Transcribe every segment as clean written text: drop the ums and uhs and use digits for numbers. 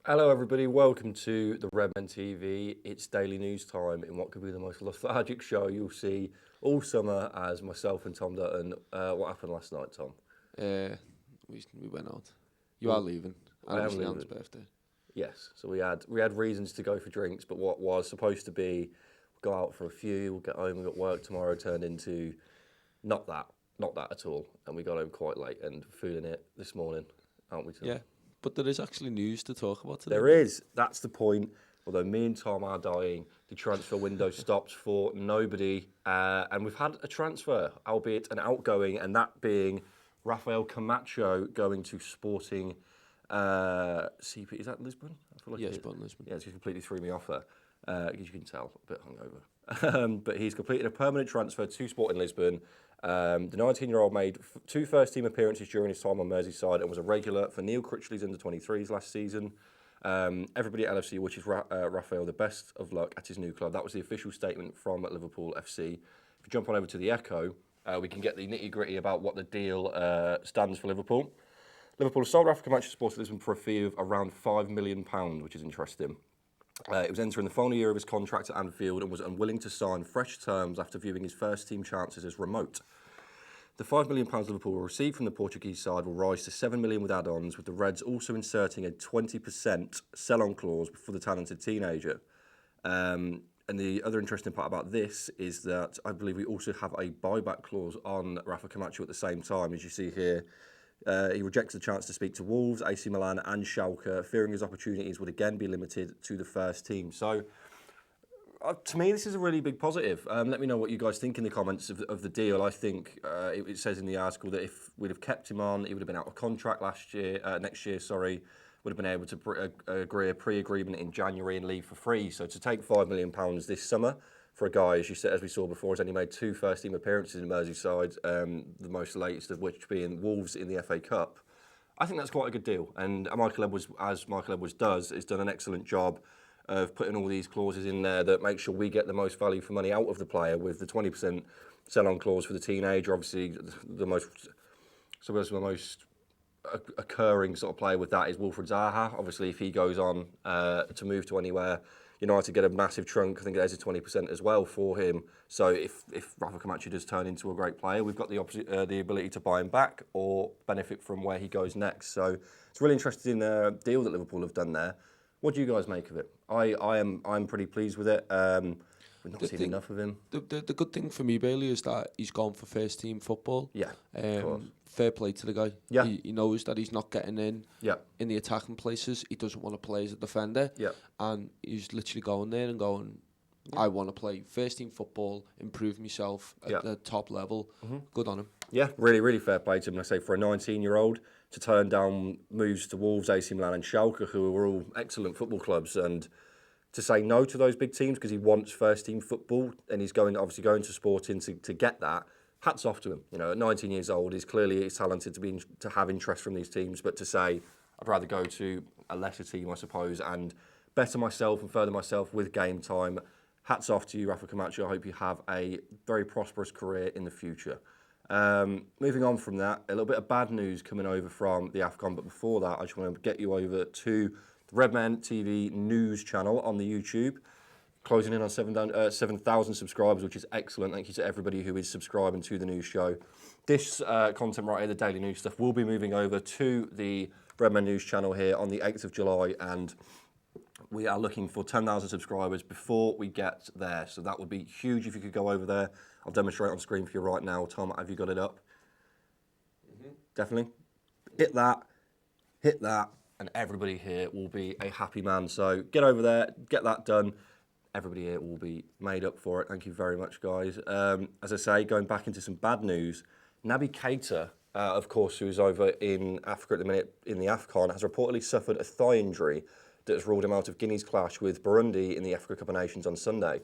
Hello, everybody. Welcome to the Redmen TV. It's daily news time in what could be the most lethargic show you'll see all summer. As myself and Tom Dutton. What happened last night, Tom? We went out. You are Well, leaving. I And it am was Leon's leaving. birthday. Yes. So we had reasons to go for drinks, but what was supposed to be go out for a few, we'll get home, we got work tomorrow, turned into not that, not that at all. And we got home quite late and feeling it this morning, aren't we, Tom? Yeah, but there is actually news to talk about today. There is. That's the point. Although me and Tom are dying, the transfer window stopped for nobody. And we've had a transfer, albeit an outgoing, and that being Rafael Camacho going to Sporting CP. Is that Lisbon? I feel like Yeah, it is. Sporting Lisbon. Yeah, it's just completely threw me off there. As you can tell, a bit hungover. But he's completed a permanent transfer to Sporting Lisbon. The 19-year-old made two first-team appearances during his time on Merseyside and was a regular for Neil Critchley's under-23s last season. Everybody at LFC wishes Rafael the best of luck at his new club. That was the official statement from Liverpool FC. If you jump on over to the Echo, we can get the nitty-gritty about what the deal stands for Liverpool. Liverpool sold Rafa Camacho to Sporting Lisbon for a fee of around £5 million, which is interesting. He was entering the final year of his contract at Anfield and was unwilling to sign fresh terms after viewing his first-team chances as remote. The £5 million Liverpool will receive from the Portuguese side will rise to £7 million with add-ons, with the Reds also inserting a 20% sell-on clause for the talented teenager. And the other interesting part about this is that I believe we also have a buyback clause on Rafa Camacho at the same time, as you see here. He rejects the chance to speak to Wolves, AC Milan and Schalke, fearing his opportunities would again be limited to the first team. So, to me, this is a really big positive. Let me know what you guys think in the comments of the deal. I think it says in the article that if we'd have kept him on, he would have been out of contract next year, would have been able to agree a pre-agreement in January and leave for free. So to take £5 million this summer for a guy, as you said, as we saw before, has only made two first-team appearances in Merseyside, the most latest of which being Wolves in the FA Cup. I think that's quite a good deal. And Michael Edwards, as Michael Edwards does, has done an excellent job of putting all these clauses in there that make sure we get the most value for money out of the player, with the 20% sell-on clause for the teenager. Obviously, the most occurring sort of player with that is Wilfried Zaha. Obviously, if he goes on to move to anywhere, United get a massive trunk. I think there's a 20% as well for him. So if Rafa Camacho does turn into a great player, we've got the ability to buy him back or benefit from where he goes next. So it's a really interesting deal that Liverpool have done there. What do you guys make of it? I'm pretty pleased with it. We've not seen enough of him. The good thing for me, Bailey, is that he's gone for first team football. Yeah, of course. Fair play to the guy. Yeah. He knows that he's not getting in the attacking places. He doesn't want to play as a defender. Yeah. And he's literally going there and going, I want to play first team football, improve myself at the top level. Good on him. Yeah, really, really fair play to him. I say for a 19-year-old to turn down moves to Wolves, AC Milan and Schalke, who are all excellent football clubs, and to say no to those big teams because he wants first-team football, and he's obviously going to Sporting to get that. Hats off to him. At 19 years old, he's talented to have interest from these teams, but to say I'd rather go to a lesser team, I suppose, and better myself and further myself with game time. Hats off to you, Rafa Camacho. I hope you have a very prosperous career in the future. Moving on from that, a little bit of bad news coming over from the AFCON, but before that, I just want to get you over to the Redmen TV news channel on the YouTube. Closing in on 7,000 subscribers, which is excellent. Thank you to everybody who is subscribing to the news show. This content right here, the daily news stuff, will be moving over to the Redmen news channel here on the 8th of July, and we are looking for 10,000 subscribers before we get there. So that would be huge if you could go over there. I'll demonstrate on screen for you right now. Tom, have you got it up? Definitely. Hit that, and everybody here will be a happy man. So get over there, get that done. Everybody here will be made up for it. Thank you very much, guys. As I say, going back into some bad news, Naby Keita, of course, who's over in Africa at the minute in the AFCON, has reportedly suffered a thigh injury that has ruled him out of Guinea's clash with Burundi in the Africa Cup of Nations on Sunday.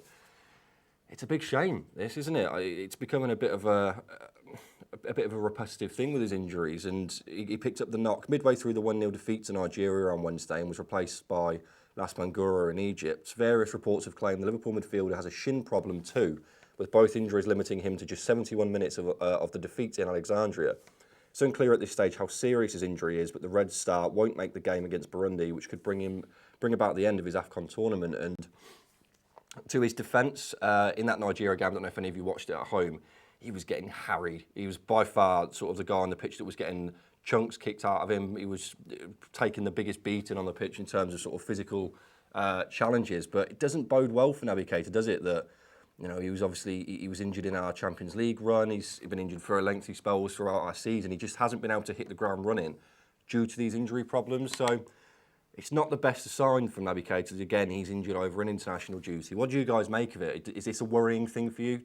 It's a big shame, this, isn't it? It's becoming a bit of a repetitive thing with his injuries, and he picked up the knock midway through the 1-0 defeat to Nigeria on Wednesday and was replaced by Lisbon Keita in Egypt. Various reports have claimed the Liverpool midfielder has a shin problem too, with both injuries limiting him to just 71 minutes of the defeat in Alexandria. It's unclear at this stage how serious his injury is, but the Red Star won't make the game against Burundi, which could bring about the end of his AFCON tournament. And to his defence, in that Nigeria game, I don't know if any of you watched it at home, he was getting harried. He was by far sort of the guy on the pitch that was getting chunks kicked out of him. He was taking the biggest beating on the pitch in terms of sort of physical challenges. But it doesn't bode well for Naby Keita, does it? That he was injured in our Champions League run. He's been injured for a lengthy spells throughout our season. He just hasn't been able to hit the ground running due to these injury problems. So it's not the best sign from Naby Keita. Again, he's injured over an international duty. What do you guys make of it? Is this a worrying thing for you?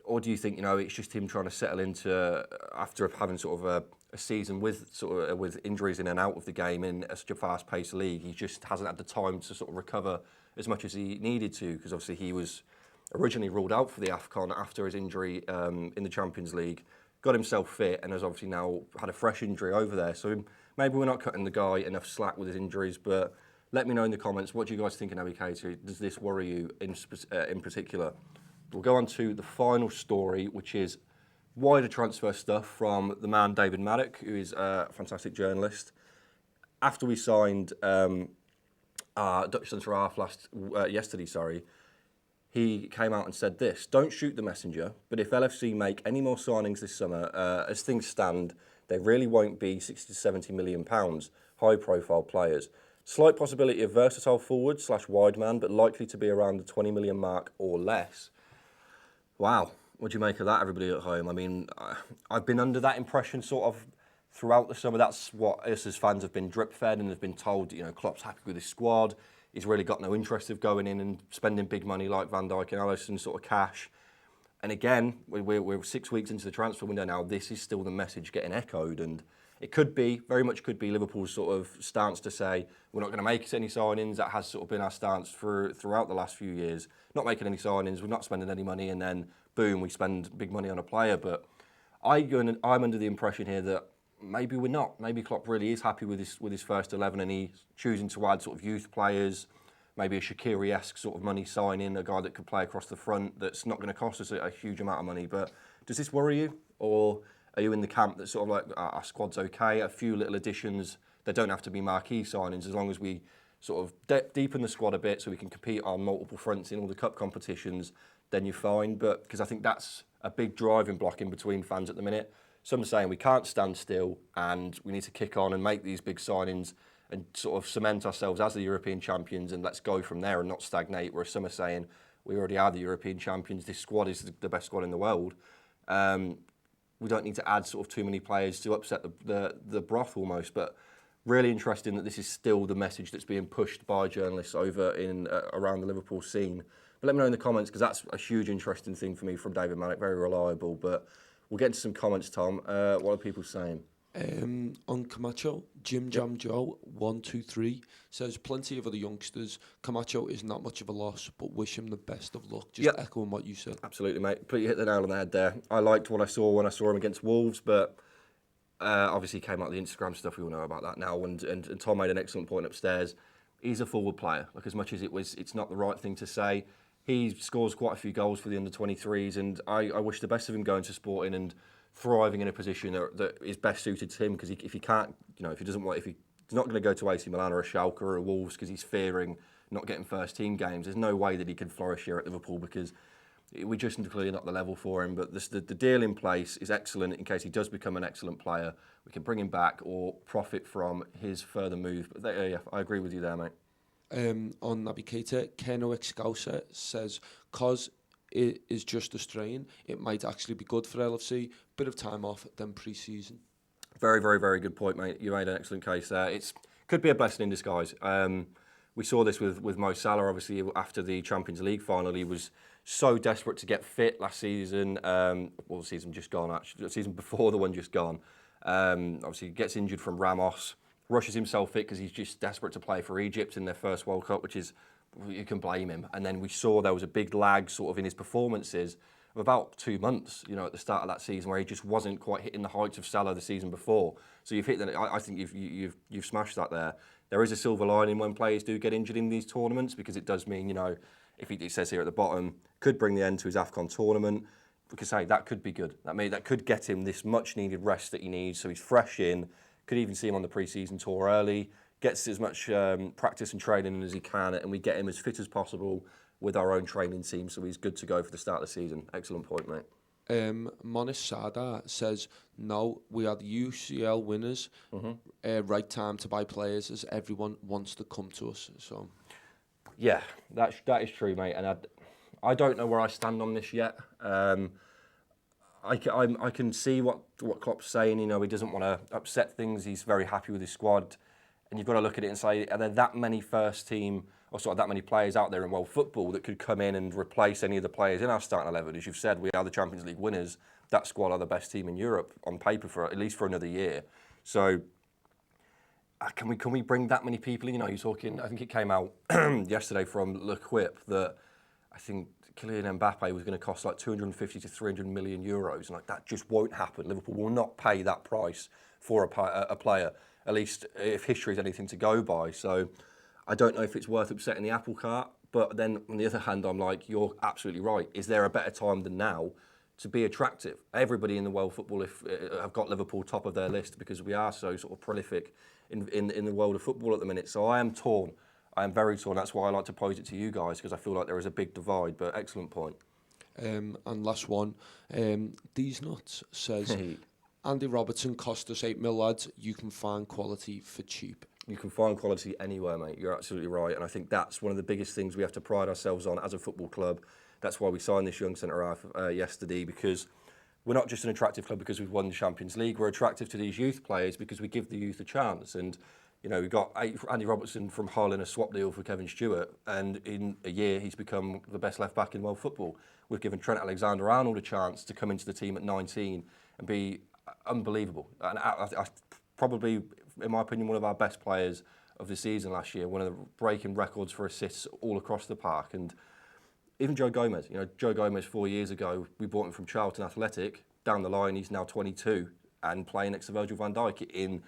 Or do you think it's just him trying to settle into after having sort of a season with injuries in and out of the game in such a fast-paced league? He just hasn't had the time to sort of recover as much as he needed to, because obviously he was originally ruled out for the AFCON after his injury in the Champions League, got himself fit, and has obviously now had a fresh injury over there. So maybe we're not cutting the guy enough slack with his injuries, but let me know in the comments, what do you guys think of Naby Keita? Does this worry you in particular? We'll go on to the final story, which is wider transfer stuff from the man David Maddock, who is a fantastic journalist. After we signed our Dutch centre half yesterday, he came out and said this: "Don't shoot the messenger, but if LFC make any more signings this summer, as things stand, they really won't be 60 to 70 million pounds, high-profile players. Slight possibility of versatile forward / wide man, but likely to be around the 20 million mark or less." Wow, what do you make of that, everybody at home? I mean, I've been under that impression sort of throughout the summer. That's what us as fans have been drip-fed and have been told, Klopp's happy with his squad. He's really got no interest of going in and spending big money like Van Dijk and Alisson sort of cash. And again, we're 6 weeks into the transfer window now. This is still the message getting echoed, and it could be, very much could be, Liverpool's sort of stance to say we're not going to make any signings. That has sort of been our stance throughout the last few years. Not making any signings, we're not spending any money, and then boom, we spend big money on a player. But I'm under the impression here that maybe we're not. Maybe Klopp really is happy with his first 11, and he's choosing to add sort of youth players, maybe a Shaqiri-esque sort of money signing, a guy that could play across the front that's not going to cost us a huge amount of money. But does this worry you? Or are you in the camp that sort of like our squad's okay, a few little additions, they don't have to be marquee signings, as long as we sort of deepen the squad a bit so we can compete on multiple fronts in all the cup competitions, then you're fine. But because I think that's a big driving block in between fans at the minute. Some are saying we can't stand still and we need to kick on and make these big signings and sort of cement ourselves as the European champions and let's go from there and not stagnate. Whereas some are saying we already are the European champions, this squad is the best squad in the world. We don't need to add sort of too many players to upset the broth almost. But really interesting that this is still the message that's being pushed by journalists over in around the Liverpool scene. But let me know in the comments, because that's a huge interesting thing for me from David Maddock, very reliable. But we'll get into some comments, Tom. What are people saying? On Camacho, Jim Jam Joe 123 says plenty of other youngsters. Camacho is not much of a loss, but wish him the best of luck. Just echoing what you said. Absolutely, mate. But you hit the nail on the head there. I liked what I saw when I saw him against Wolves, but obviously came out the Instagram stuff. We all know about that now. And Tom made an excellent point upstairs. He's a forward player. Like, as much as it's not the right thing to say, he scores quite a few goals for the under-23s, and I wish the best of him going to Sporting and thriving in a position that is best suited to him. Because if he can't, if he's not going to go to AC Milan or a Schalke or a Wolves because he's fearing not getting first team games, there's no way that he can flourish here at Liverpool, because we're just clearly not the level for him. But the deal in place is excellent in case he does become an excellent player. We can bring him back or profit from his further move. But I agree with you there, mate. On Naby Keita, Keno Excausa says, "Cause it is just a strain, it might actually be good for LFC. Bit of time off, then pre-season." Very, very, very good point, mate. You made an excellent case there. It could be a blessing in disguise. We saw this with Mo Salah, obviously, after the Champions League final. He was so desperate to get fit last season. The season just gone, actually. The season before the one just gone. Obviously, he gets injured from Ramos, rushes himself fit because he's just desperate to play for Egypt in their first World Cup, which is, you can blame him. And then we saw there was a big lag sort of in his performances of about 2 months, at the start of that season, where he just wasn't quite hitting the heights of Salah the season before. So you've hit that. I think you've smashed that there. There is a silver lining when players do get injured in these tournaments, because it does mean, if it says here at the bottom, could bring the end to his AFCON tournament. we could say that could be good. That could get him this much needed rest that he needs, so he's fresh in. Could even see him on the pre-season tour early, gets as much practice and training as he can, and we get him as fit as possible with our own training team, so he's good to go for the start of the season. Excellent point, mate. Monis Sada says, no, we are the UCL winners. Right time to buy players as everyone wants to come to us. So, yeah, that is true, mate. And I don't know where I stand on this yet. I can see what Klopp's saying. You know, he doesn't want to upset things. He's very happy with his squad, and you've got to look at it and say, are there that many first team, or sort of that many players out there in world football that could come in and replace any of the players in our starting 11? As you've said, we are the Champions League winners. That squad are the best team in Europe on paper for at least for another year. So can we bring that many people in? You know, you're talking. I think it came out yesterday from L'Equipe that I think Kylian Mbappe was going to cost like 250 to 300 million euros, and like that just won't happen. Liverpool will not pay that price for a player, at least if history is anything to go by. So I don't know if it's worth upsetting the apple cart, but then on the other hand, I'm like, you're absolutely right. Is there a better time than now to be attractive? Everybody in the world football have got Liverpool top of their list because we are so sort of prolific in the world of football at the minute. So I am torn. I am very torn. That's why I like to pose it to you guys, because I feel like there is a big divide, but excellent point. And last one, These Nuts says, Andy Robertson cost us 8 mil, lads. You can find quality for cheap. You can find quality anywhere, mate. You're absolutely right. And I think that's one of the biggest things we have to pride ourselves on as a football club. That's why we signed this young centre-half yesterday, because we're not just an attractive club because we've won the Champions League. We're attractive to these youth players because we give the youth a chance. And, you know, we've got Andy Robertson from Hull in a swap deal for Kevin Stewart. And in a year, he's become the best left-back in world football. We've given Trent Alexander-Arnold a chance to come into the team at 19 and be unbelievable. And I probably, in my opinion, one of our best players of the season last year, one of the breaking records for assists all across the park. And even Joe Gomez, 4 years ago, we bought him from Charlton Athletic. Down the line, he's now 22 and playing next to Virgil van Dijk in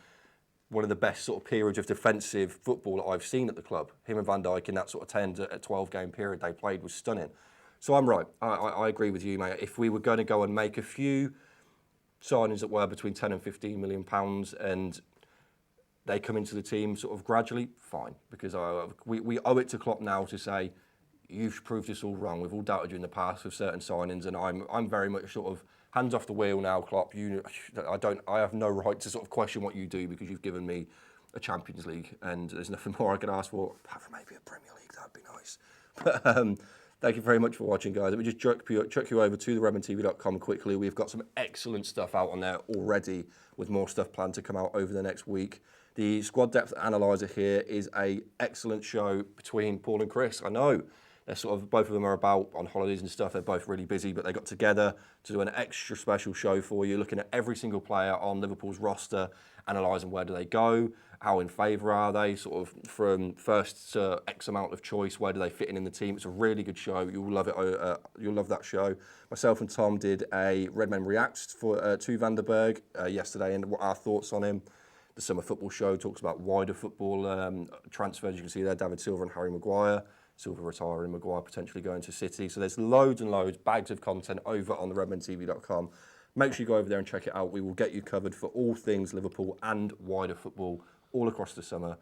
one of the best sort of periods of defensive football that I've seen at the club. Him and Van Dijk in that sort of 10 to 12 game period they played was stunning. So I'm right. I agree with you, mate. If we were going to go and make a few signings that were between 10 and 15 million pounds and they come into the team sort of gradually, fine. Because we owe it to Klopp now to say, you've proved us all wrong. We've all doubted you in the past with certain signings, and I'm very much sort of hands off the wheel now, Klopp. I have no right to sort of question what you do because you've given me a Champions League, and there's nothing more I could ask for, apart from maybe a Premier League. That'd be nice. But thank you very much for watching, guys. Let me just chuck you over to the redmentv.com quickly. We've got some excellent stuff out on there already, with more stuff planned to come out over the next week. The Squad Depth Analyzer here is a excellent show between Paul and Chris. I know they're sort of, both of them are about on holidays and stuff. They're both really busy, but they got together to do an extra special show for you, looking at every single player on Liverpool's roster, analysing where do they go, how in favour are they, sort of from first to X amount of choice, where do they fit in the team. It's a really good show. You'll love it. You'll love that show. Myself and Tom did a Redmen Reacts to Van der Berg yesterday, and what our thoughts on him. The Summer Football Show talks about wider football transfers. You can see there David Silva and Harry Maguire. Silva retiring, Maguire potentially going to City. So there's loads and loads, bags of content over on the redmentv.com. Make sure you go over there and check it out. We will get you covered for all things Liverpool and wider football all across the summer.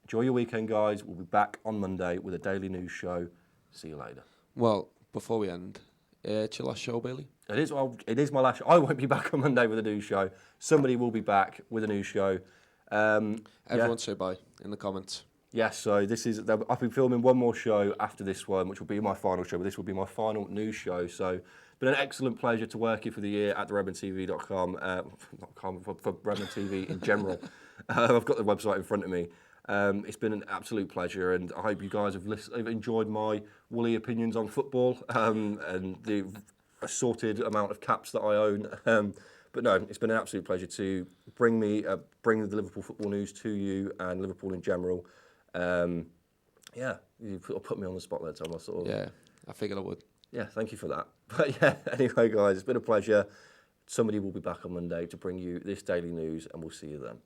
Enjoy your weekend, guys. We'll be back on Monday with a daily news show. See you later. Well, before we end, it's your last show, Bailey? It is my last show. I won't be back on Monday with a news show. Somebody will be back with a news show. Everyone say bye in the comments. Yes, so I've been filming one more show after this one, which will be my final show, but this will be my final news show. So it's been an excellent pleasure to work here for the year at the redmentv.com, for Redmen TV in general. I've got the website in front of me. It's been an absolute pleasure, and I hope you guys have enjoyed my woolly opinions on football and the assorted amount of caps that I own. But no, it's been an absolute pleasure to bring the Liverpool football news to you and Liverpool in general. Yeah, you put me on the spot there, Tom. Yeah, I figured I would. Yeah, thank you for that. But yeah, anyway, guys, it's been a pleasure. Somebody will be back on Monday to bring you this daily news, and we'll see you then.